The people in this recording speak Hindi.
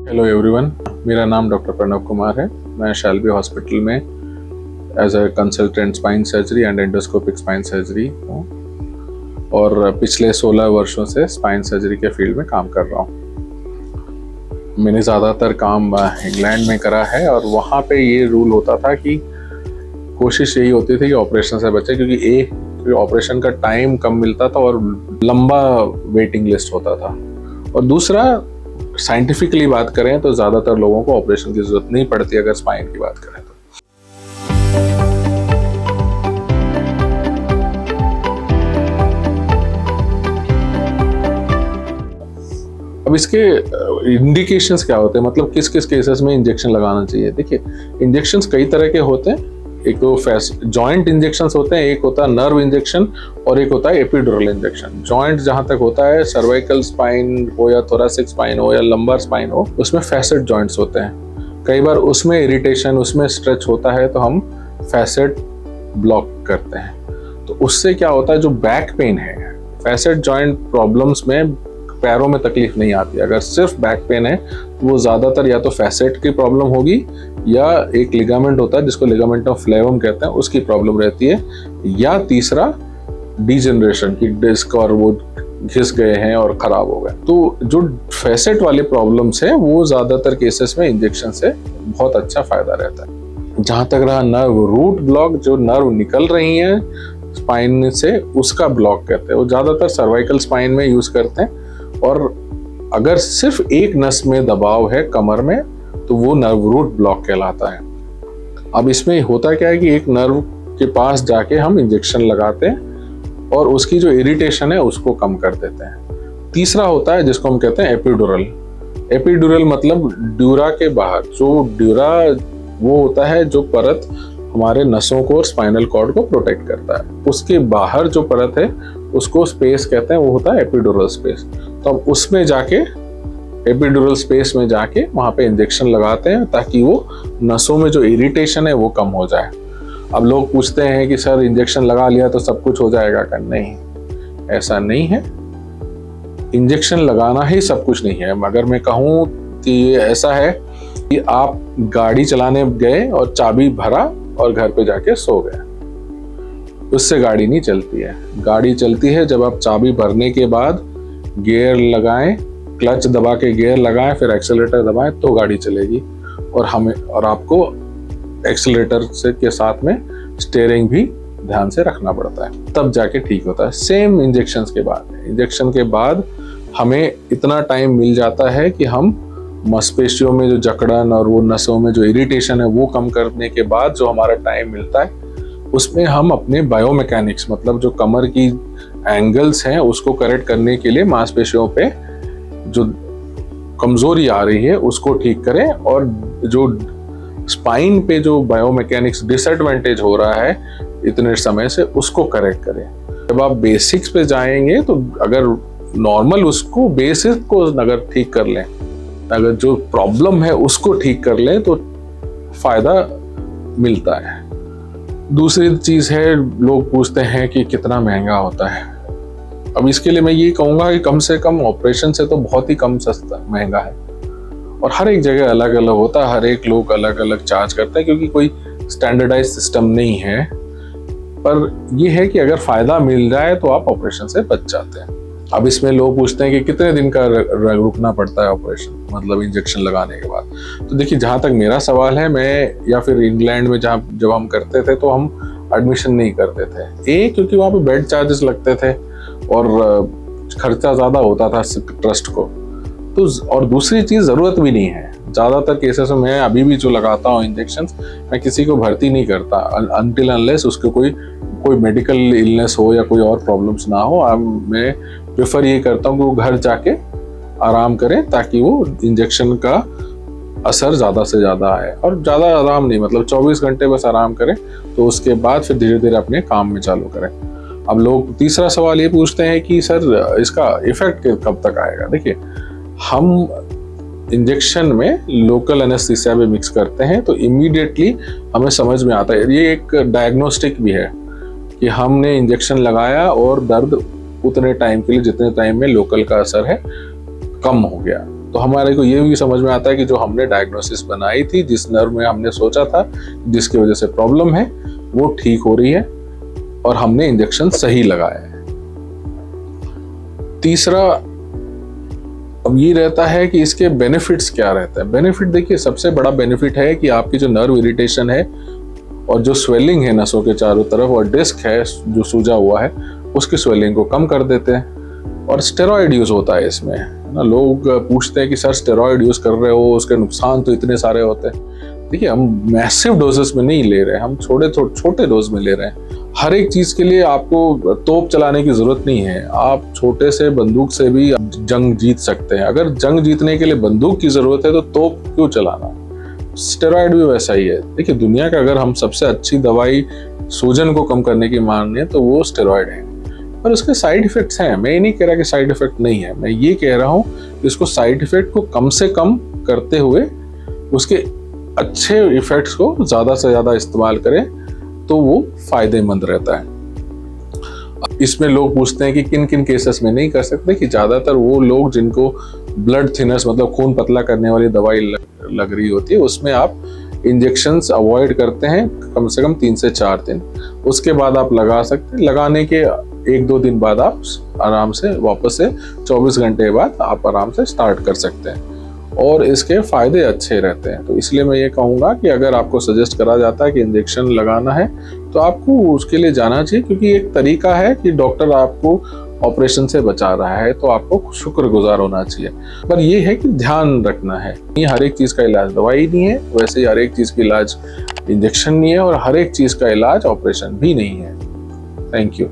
हेलो एवरीवन, मेरा नाम डॉक्टर प्रणव कुमार है। मैं शैल्बी हॉस्पिटल में as a consultant spine surgery and endoscopic spine surgery हूँ और पिछले 16 वर्षों से स्पाइन सर्जरी के फील्ड में काम कर रहा हूँ। मैंने ज़्यादातर काम इंग्लैंड में करा है और वहाँ पे ये रूल होता था कि कोशिश यही होती थी कि ऑपरेशन से बचे, क्योंकि ऑपरेशन का टाइम कम मिलता था और लंबा वेटिंग लिस्ट होता था। और दूसरा, साइंटिफिकली बात करें तो ज़्यादातर लोगों को ऑपरेशन की ज़रूरत नहीं पड़ती अगर स्पाइन की बात करें तो। अब इसके इंडिकेशंस क्या होते हैं, मतलब किस किस केसेस में इंजेक्शन लगाना चाहिए। देखिए, इंजेक्शंस कई तरह के होते हैं। एक तो जॉइंट इंजेक्शंस होते हैं, एक होता है नर्व इंजेक्शन और एक होता है एपिड्यूरल इंजेक्शन। जॉइंट जहां तक होता है, सर्वाइकल स्पाइन हो या थोरैसिक स्पाइन हो या लंबर स्पाइन हो, उसमें फैसेट जॉइंट्स होते हैं। कई बार उसमें इरिटेशन, उसमें स्ट्रेच होता है तो हम फैसेट ब्लॉक करते हैं। तो उससे क्या होता है, जो बैक पेन है, फैसेट जॉइंट प्रॉब्लम्स में पैरों में तकलीफ नहीं आती। अगर सिर्फ बैक पेन है तो वो ज़्यादातर या तो फैसेट की प्रॉब्लम होगी या एक लिगामेंट होता है जिसको लिगामेंट ऑफ फ्लेवम कहते हैं, उसकी प्रॉब्लम रहती है, या तीसरा डीजनरेशन की डिस्क और वो घिस गए हैं और ख़राब हो गए। तो जो फैसेट वाले प्रॉब्लम्स है वो ज़्यादातर केसेस में इंजेक्शन से बहुत अच्छा फ़ायदा रहता है। जहाँ तक रहा नर्व रूट ब्लॉक, जो नर्व निकल रही हैं स्पाइन से, उसका ब्लॉक कहते हैं। वो ज़्यादातर सर्वाइकल स्पाइन में यूज़ करते हैं। और अगर सिर्फ एक नस में दबाव है कमर में तो वो नर्व रूट ब्लॉक कहलाता है। अब इसमें होता क्या है कि एक नर्व के पास जाके हम इंजेक्शन लगाते हैं और उसकी जो इरिटेशन है उसको कम कर देते हैं। तीसरा होता है जिसको हम कहते हैं एपिड्यूरल। एपिड्यूरल मतलब ड्यूरा के बाहर। जो ड्यूरा वो होता है जो परत हमारे नसों को और स्पाइनल कॉर्ड को प्रोटेक्ट करता है, उसके बाहर जो परत है उसको स्पेस कहते हैं, वो होता है एपिड्यूरल स्पेस। तो हम उसमें जाके, एपिड्यूरल स्पेस में जाके वहाँ पे इंजेक्शन लगाते हैं ताकि वो नसों में जो इरिटेशन है वो कम हो जाए। अब लोग पूछते हैं कि सर इंजेक्शन लगा लिया तो सब कुछ हो जाएगा क्या? नहीं, ऐसा नहीं है। इंजेक्शन लगाना ही सब कुछ नहीं है। अगर मैं कहूँ कि ये ऐसा है कि आप गाड़ी चलाने गए और चाबी भरा और घर पे जाके सो गए, उससे गाड़ी नहीं चलती है। गाड़ी चलती है जब आप चाबी भरने के बाद गियर लगाएं, क्लच दबा के गियर लगाएं, फिर एक्सेलरेटर दबाएं तो गाड़ी चलेगी। और आपको एक्सेलरेटर से के साथ में स्टीयरिंग भी ध्यान से रखना पड़ता है, तब जाके ठीक होता है। सेम इंजेक्शन के बाद हमें इतना टाइम मिल जाता है कि हम मांसपेशियों में जो जकड़न और वो नसों में जो इरिटेशन है वो कम करने के बाद जो हमारा टाइम मिलता है उसमें हम अपने बायोमैकेनिक्स, मतलब जो कमर की एंगल्स हैं उसको करेक्ट करने के लिए मांसपेशियों पे जो कमजोरी आ रही है उसको ठीक करें, और जो स्पाइन पे जो बायोमैकेनिक्स डिसएडवांटेज हो रहा है इतने समय से उसको करेक्ट करें। जब आप बेसिक्स पे जाएंगे तो अगर नॉर्मल उसको बेसिक को अगर ठीक कर लें, अगर जो प्रॉब्लम है उसको ठीक कर लें तो फायदा मिलता है। दूसरी चीज है, लोग पूछते हैं कि कितना महंगा होता है। अब इसके लिए मैं ये कहूँगा कि कम से कम ऑपरेशन से तो बहुत ही कम सस्ता महंगा है, और हर एक जगह अलग अलग होता है, हर एक लोग अलग अलग चार्ज करते हैं क्योंकि कोई स्टैंडर्डाइज सिस्टम नहीं है। पर यह है कि अगर फायदा मिल जाए तो आप ऑपरेशन से बच जाते हैं। अब इसमें लोग पूछते हैं कि कितने दिन का रुकना पड़ता है ऑपरेशन, मतलब इंजेक्शन लगाने के बाद। तो देखिए, जहाँ तक मेरा सवाल है, मैं या फिर इंग्लैंड में जब हम करते थे तो हम एडमिशन नहीं करते थे। क्योंकि वहाँ पे बेड चार्जेस लगते थे और खर्चा ज़्यादा होता था ट्रस्ट को। तो और दूसरी चीज़, ज़रूरत भी नहीं है। ज़्यादातर केसेस में मैं अभी भी जो लगाता हूँ इंजेक्शन, मैं किसी को भर्ती नहीं करता अनटिल अनलेस उसको कोई मेडिकल इलनेस हो या कोई और प्रॉब्लम्स ना हो। मैं प्रेफर ये करता हूँ कि वो घर जाके आराम करें ताकि वो इंजेक्शन का असर ज़्यादा से ज़्यादा आए, और ज़्यादा आराम नहीं, मतलब 24 घंटे बस आराम करें, तो उसके बाद फिर धीरे धीरे अपने काम में चालू करें। अब लोग तीसरा सवाल ये पूछते हैं कि सर इसका इफेक्ट कब तक आएगा। देखिए, हम इंजेक्शन में लोकल एनेस्थीसिया भी मिक्स करते हैं तो इमीडिएटली हमें समझ में आता है। ये एक डायग्नोस्टिक भी है कि हमने इंजेक्शन लगाया और दर्द उतने टाइम के लिए जितने टाइम में लोकल का असर है कम हो गया। तो हमारे को ये भी समझ में आता है कि जो हमने डायग्नोसिस बनाई थी, जिस नर्व में हमने सोचा था जिसकी वजह से प्रॉब्लम है, वो ठीक हो रही है और हमने इंजेक्शन सही लगाया है। तीसरा अब ये रहता है कि इसके बेनिफिट्स क्या रहता है। बेनिफिट देखिए, सबसे बड़ा बेनिफिट है कि आपकी जो नर्व इरिटेशन है और जो स्वेलिंग है नसों के चारों तरफ और डिस्क है जो सूजा हुआ है, उसकी स्वेलिंग को कम कर देते हैं। और स्टेरॉइड यूज होता है इसमें ना। लोग पूछते हैं कि सर स्टेरॉइड यूज कर रहे हो, उसके नुकसान तो इतने सारे होते हैं। देखिए, हम मैसिव डोजेस में नहीं ले रहे हैं, हम छोटे डोज में ले रहे हैं। हर एक चीज के लिए आपको तोप चलाने की जरूरत नहीं है। आप छोटे से बंदूक से भी जंग जीत सकते हैं। अगर जंग जीतने के लिए बंदूक की जरूरत है तो तोप क्यों चलाना। स्टेरॉइड भी वैसा ही है। देखिए, दुनिया का अगर हम सबसे अच्छी दवाई सूजन को कम करने की माने तो वो स्टेरॉइड है। पर उसके साइड इफेक्ट्स हैं। मैं ये नहीं कह रहा कि साइड इफेक्ट नहीं है, मैं ये कह रहा हूँ कि इसको साइड इफेक्ट को कम से कम करते हुए उसके अच्छे इफेक्ट्स को ज़्यादा से ज़्यादा इस्तेमाल करें तो वो फायदेमंद रहता है। इसमें लोग पूछते हैं कि किन किन केसेस में नहीं कर सकते, कि ज़्यादातर वो लोग जिनको ब्लड थिनर्स मतलब खून पतला करने वाली दवाई लग रही होती है, उसमें आप इंजेक्शंस अवॉइड करते हैं कम से कम 3 से 4 दिन। उसके बाद आप लगा सकते हैं। लगाने के 1-2 दिन बाद आप आराम से वापस से 24 घंटे बाद आप आराम से स्टार्ट कर सकते हैं और इसके फायदे अच्छे रहते हैं। तो इसलिए मैं ये कहूँगा कि अगर आपको सजेस्ट करा जाता है कि इंजेक्शन लगाना है तो आपको उसके लिए जाना चाहिए, क्योंकि एक तरीका है कि डॉक्टर आपको ऑपरेशन से बचा रहा है, तो आपको शुक्रगुजार होना चाहिए। पर ये है कि ध्यान रखना है, ये हर एक चीज़ का इलाज दवाई नहीं है, वैसे ही हर एक चीज़ का इलाज इंजेक्शन नहीं है और हर एक चीज़ का इलाज ऑपरेशन भी नहीं है। Thank you.